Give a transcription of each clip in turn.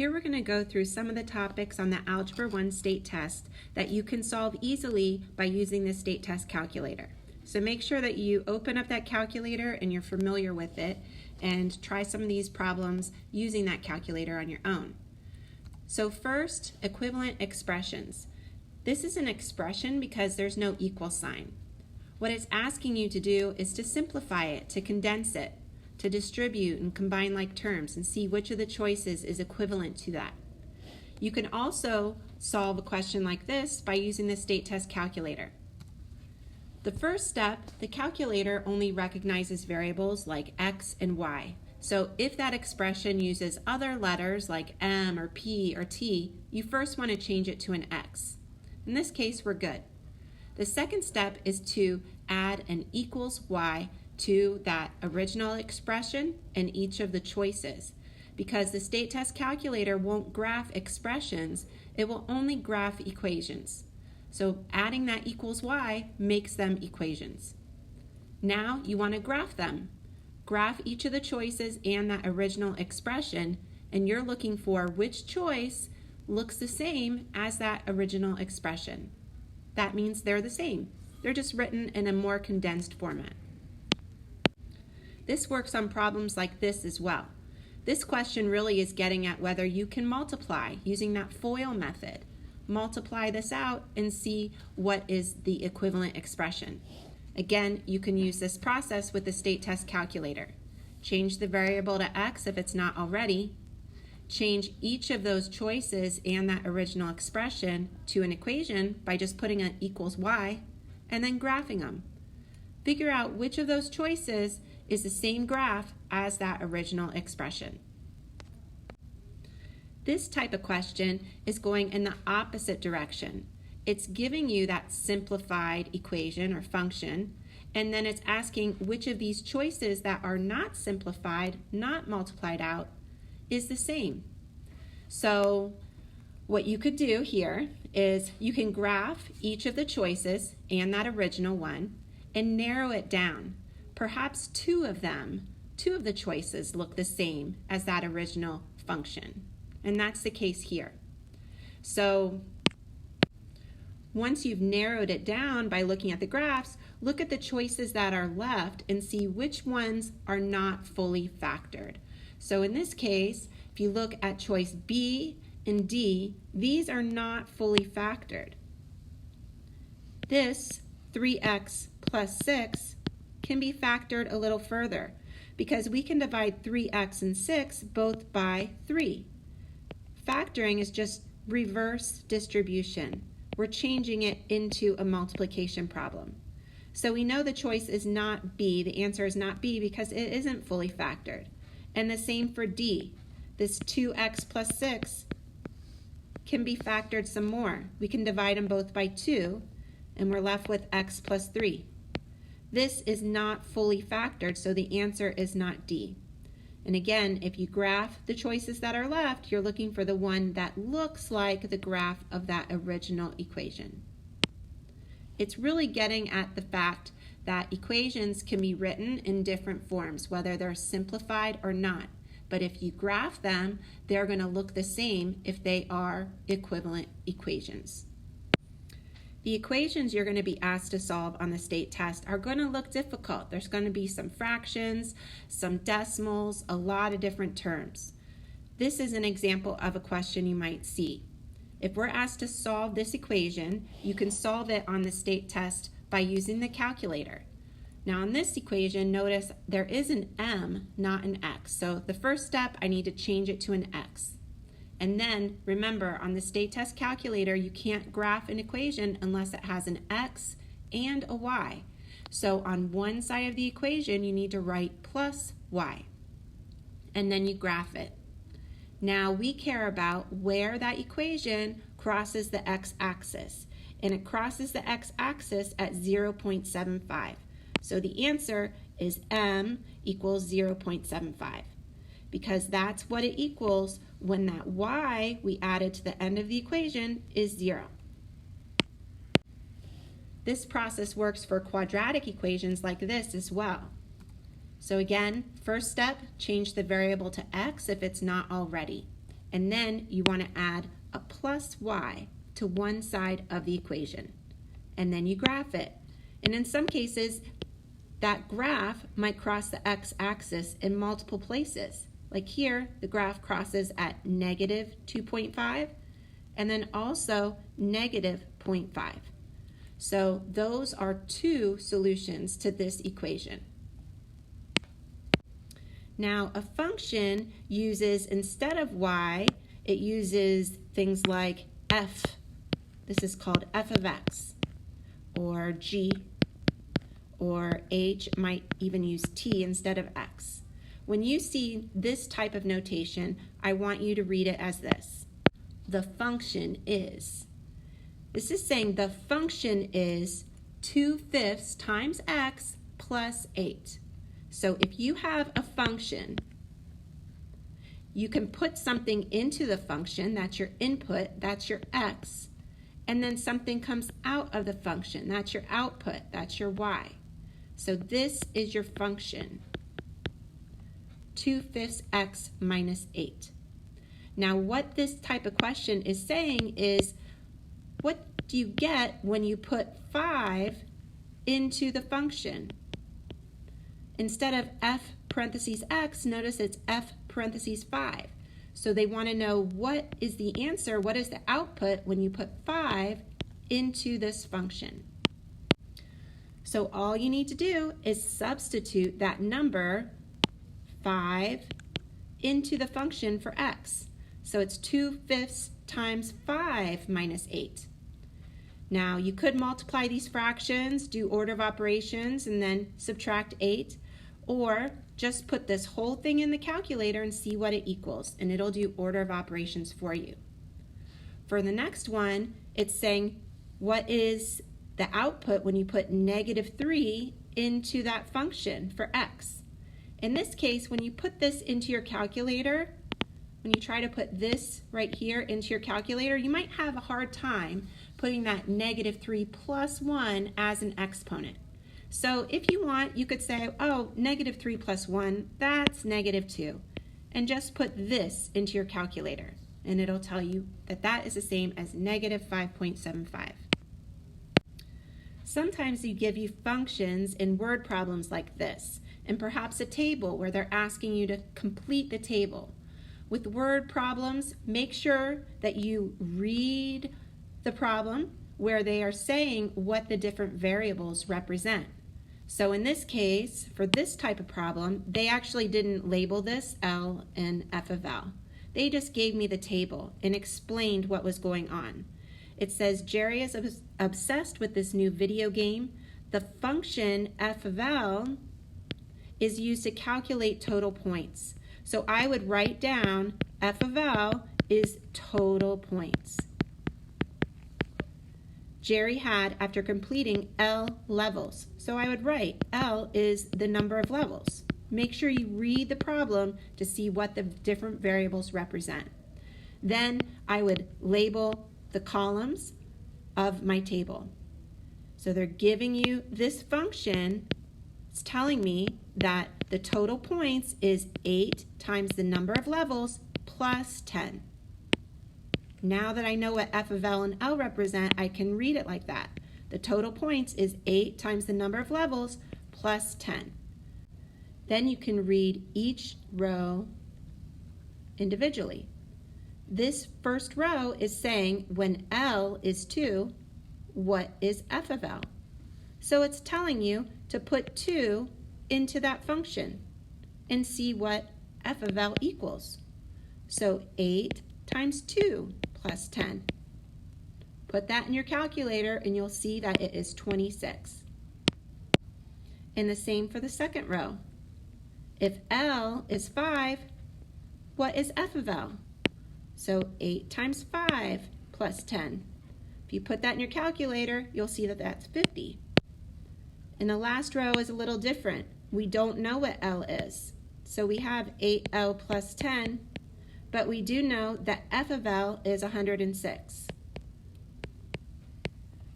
Here we're going to go through some of the topics on the Algebra 1 state test that you can solve easily by using the state test calculator. So make sure that you open up that calculator and you're familiar with it and try some of these problems using that calculator on your own. So first, equivalent expressions. This is an expression because there's no equal sign. What it's asking you to do is to simplify it, to condense it, to distribute and combine like terms and see which of the choices is equivalent to that. You can also solve a question like this by using the state test calculator. The first step, the calculator only recognizes variables like x and y. So if that expression uses other letters like m or p or t, you first want to change it to an x. In this case, we're good. The second step is to add an equals y to that original expression and each of the choices. Because the state test calculator won't graph expressions, it will only graph equations. So adding that equals y makes them equations. Now you want to graph them. Graph each of the choices and that original expression, and you're looking for which choice looks the same as that original expression. That means they're the same. They're just written in a more condensed format. This works on problems like this as well. This question really is getting at whether you can multiply using that FOIL method. Multiply this out and see what is the equivalent expression. Again, you can use this process with the state test calculator. Change the variable to x if it's not already. Change each of those choices and that original expression to an equation by just putting an equals y and then graphing them. Figure out which of those choices is the same graph as that original expression. This type of question is going in the opposite direction. It's giving you that simplified equation or function, and then it's asking which of these choices that are not simplified, not multiplied out, is the same. So what you could do here is you can graph each of the choices and that original one and narrow it down. Perhaps two of the choices look the same as that original function. And that's the case here. So once you've narrowed it down by looking at the graphs, look at the choices that are left and see which ones are not fully factored. So in this case, if you look at choice B and D, these are not fully factored. This 3x plus 6 can be factored a little further because we can divide 3x and 6 both by 3. Factoring is just reverse distribution. We're changing it into a multiplication problem. So we know the choice is not B, the answer is not B because it isn't fully factored. And the same for D. This 2x plus 6 can be factored some more. We can divide them both by 2 and we're left with x plus 3. This is not fully factored, so the answer is not D. And again, if you graph the choices that are left, you're looking for the one that looks like the graph of that original equation. It's really getting at the fact that equations can be written in different forms, whether they're simplified or not. But if you graph them, they're going to look the same if they are equivalent equations. The equations you're going to be asked to solve on the state test are going to look difficult. There's going to be some fractions, some decimals, a lot of different terms. This is an example of a question you might see. If we're asked to solve this equation, you can solve it on the state test by using the calculator. Now in this equation, notice there is an m, not an x. So the first step, I need to change it to an x. And then, remember, on the state test calculator, you can't graph an equation unless it has an x and a y. So on one side of the equation, you need to write plus y. And then you graph it. Now we care about where that equation crosses the x-axis. And it crosses the x-axis at 0.75. So the answer is m equals 0.75. Because that's what it equals when that y we added to the end of the equation is 0. This process works for quadratic equations like this as well. So again, first step, change the variable to x if it's not already. and then you want to add a plus y to one side of the equation, and then you graph it. And in some cases, that graph might cross the x-axis in multiple places. Like here, the graph crosses at negative 2.5 and then also negative 0.5. So those are two solutions to this equation. Now a function uses, instead of y, it uses things like f. This is called f of x, or g, or h might even use t instead of x. When you see this type of notation, I want you to read it as this. The function is. This is saying the function is 2/5 times x plus 8. So if you have a function, you can put something into the function, that's your input, that's your x, and then something comes out of the function, that's your output, that's your y. So this is your function, 2/5 x minus 8. Now what this type of question is saying is, what do you get when you put 5 into the function? Instead of f parentheses x, notice it's f parentheses 5. So they want to know what is the answer, what is the output when you put 5 into this function. So all you need to do is substitute that number 5 into the function for x. So it's 2/5 times 5 minus 8. Now you could multiply these fractions, do order of operations, and then subtract 8, or just put this whole thing in the calculator and see what it equals, and it'll do order of operations for you. For the next one, it's saying what is the output when you put -3 into that function for x. In this case, when you put this into your calculator, when you try to put this right here into your calculator, you might have a hard time putting that -3 plus 1 as an exponent. So if you want, you could say, oh, -3 plus 1, that's -2. And just put this into your calculator, and it'll tell you that that is the same as -5.75. Sometimes you give you functions in word problems like this, and perhaps a table where they're asking you to complete the table. With word problems, make sure that you read the problem where they are saying what the different variables represent. So in this case, for this type of problem, they actually didn't label this L and f of L. They just gave me the table and explained what was going on. It says Jerry is obsessed with this new video game. The function f of L is used to calculate total points. So I would write down f of L is total points. Jerry had, after completing L levels. So I would write L is the number of levels. Make sure you read the problem to see what the different variables represent. Then I would label the columns of my table. So they're giving you this function. It's telling me that the total points is 8 times the number of levels plus 10. Now that I know what f of L and L represent, I can read it like that. The total points is 8 times the number of levels plus 10. Then you can read each row individually. This first row is saying when L is 2, what is f of L? So it's telling you to put 2 into that function and see what f of L equals. So 8 times 2 plus 10. Put that in your calculator and you'll see that it is 26. And the same for the second row. If L is 5, what is f of L? So 8 times 5 plus 10. If you put that in your calculator, you'll see that that's 50. And the last row is a little different. We don't know what L is. So we have 8L plus 10, but we do know that f of L is 106.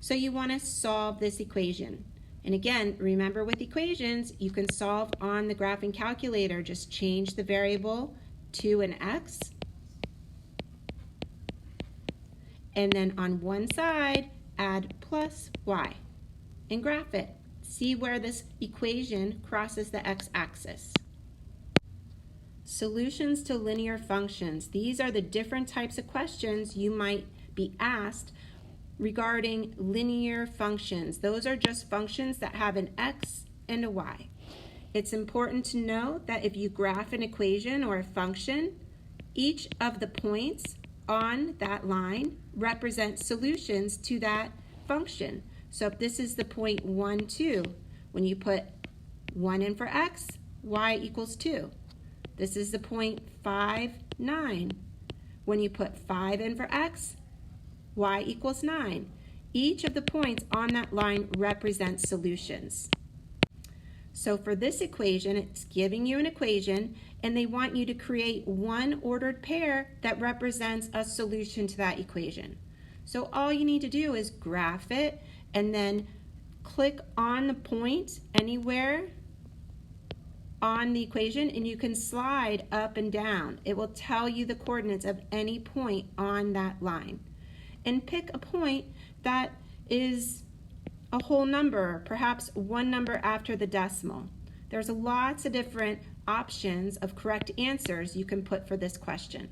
So you want to solve this equation. And again, remember with equations, you can solve on the graphing calculator. Just change the variable to an x and then on one side, add plus y, and graph it. See where this equation crosses the x-axis. Solutions to linear functions. These are the different types of questions you might be asked regarding linear functions. Those are just functions that have an x and a y. It's important to know that if you graph an equation or a function, each of the points on that line represents solutions to that function. So if this is the point 1, 2, when you put 1 in for x, y equals 2. This is the point 5, 9. When you put 5 in for x, y equals 9. Each of the points on that line represents solutions. So for this equation, it's giving you an equation, and they want you to create one ordered pair that represents a solution to that equation. So all you need to do is graph it, and then click on the point anywhere on the equation, and you can slide up and down. It will tell you the coordinates of any point on that line. And pick a point that is a whole number, perhaps one number after the decimal. There's lots of different options of correct answers you can put for this question.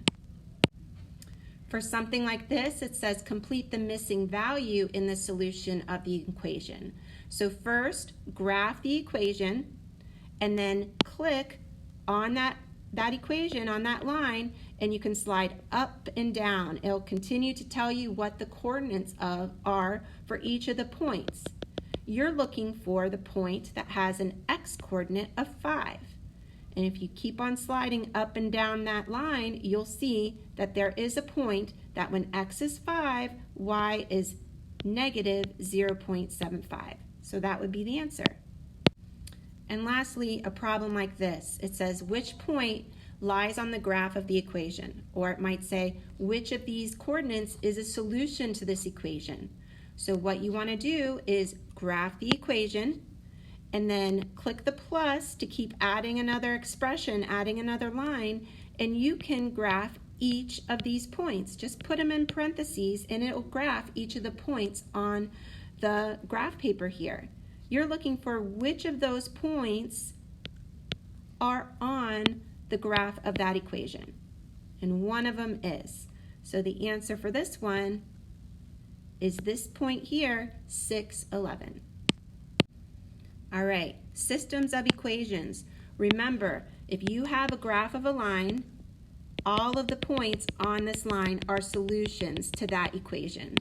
For something like this, it says complete the missing value in the solution of the equation. So first, graph the equation, and then click on that equation on that line, and you can slide up and down. It'll continue to tell you what the coordinates are for each of the points. You're looking for the point that has an x coordinate of 5. And if you keep on sliding up and down that line, you'll see that there is a point that when x is 5, y is negative 0.75. So that would be the answer. And lastly, a problem like this. It says, which point lies on the graph of the equation? Or it might say, which of these coordinates is a solution to this equation? So what you want to do is graph the equation, and then click the plus to keep adding another expression, adding another line, and you can graph each of these points. Just put them in parentheses, and it will graph each of the points on the graph paper here. You're looking for which of those points are on the graph of that equation, and one of them is. So the answer for this one is this point here, 6, 11. All right, systems of equations. Remember, if you have a graph of a line, all of the points on this line are solutions to that equation.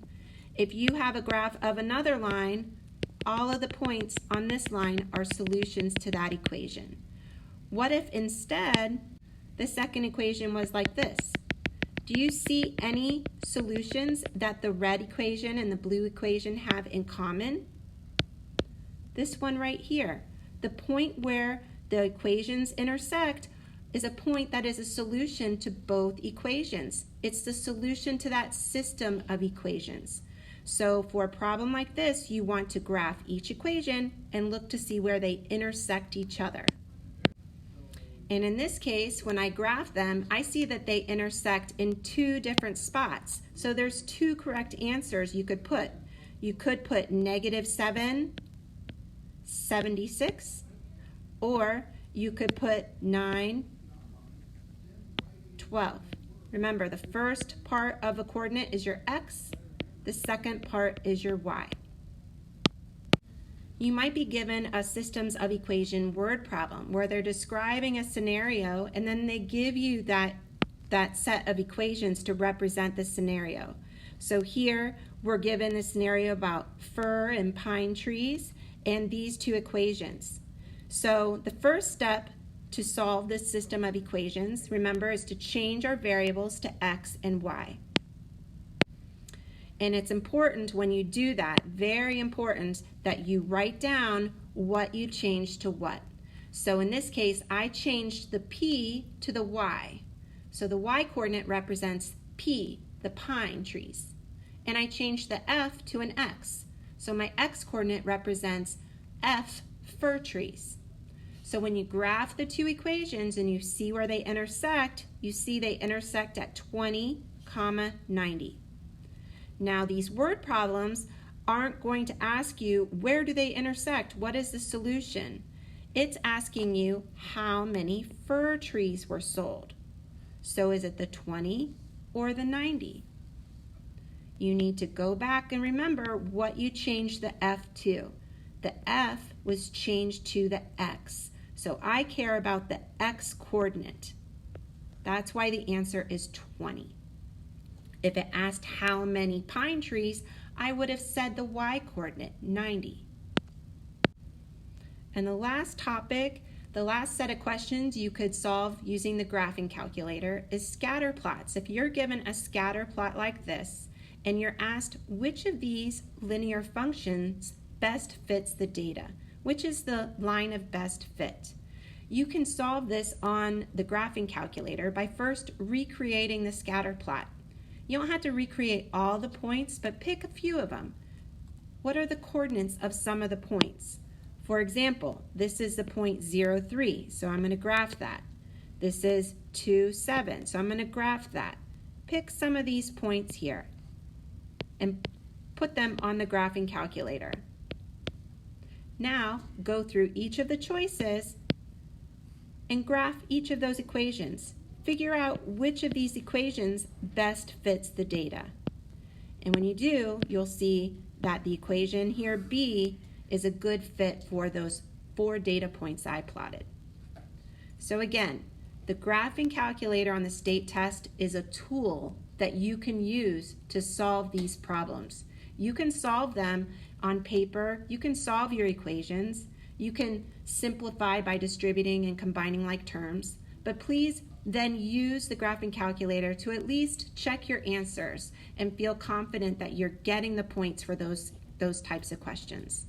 If you have a graph of another line, all of the points on this line are solutions to that equation. What if instead the second equation was like this? Do you see any solutions that the red equation and the blue equation have in common? This one right here. The point where the equations intersect is a point that is a solution to both equations. It's the solution to that system of equations. So for a problem like this, you want to graph each equation and look to see where they intersect each other. And in this case, when I graph them, I see that they intersect in 2 different spots. So there's 2 correct answers you could put. You could put -7, 76, or you could put 9, 12. Remember, the first part of a coordinate is your x, the second part is your y. You might be given a systems of equation word problem where they're describing a scenario, and then they give you that set of equations to represent the scenario. So here we're given the scenario about fir and pine trees and these 2 equations. So the first step to solve this system of equations, remember, is to change our variables to x and y. And it's important when you do that, very important, that you write down what you changed to what. So in this case, I changed the p to the y. So the y coordinate represents p, the pine trees. And I changed the f to an x. So my x coordinate represents f, fir trees. So when you graph the 2 equations and you see where they intersect, you see they intersect at 20, 90. Now, these word problems aren't going to ask you, where do they intersect? What is the solution? It's asking you how many fir trees were sold. So is it the 20 or the 90? You need to go back and remember what you changed the F to. The F was changed to the X. So I care about the X coordinate. That's why the answer is 20. If it asked how many pine trees, I would have said the Y coordinate, 90. And the last topic, the last set of questions you could solve using the graphing calculator is scatter plots. If you're given a scatter plot like this, and you're asked which of these linear functions best fits the data, which is the line of best fit, you can solve this on the graphing calculator by first recreating the scatter plot. You don't have to recreate all the points, but pick a few of them. What are the coordinates of some of the points? For example, this is the point 0, 3, so I'm going to graph that. This is 2, 7, so I'm going to graph that. Pick some of these points here and put them on the graphing calculator. Now, go through each of the choices and graph each of those equations. Figure out which of these equations best fits the data. And when you do, you'll see that the equation here, B, is a good fit for those 4 data points I plotted. So again, the graphing calculator on the state test is a tool that you can use to solve these problems. You can solve them on paper, you can solve your equations, you can simplify by distributing and combining like terms, but please then use the graphing calculator to at least check your answers and feel confident that you're getting the points for those types of questions.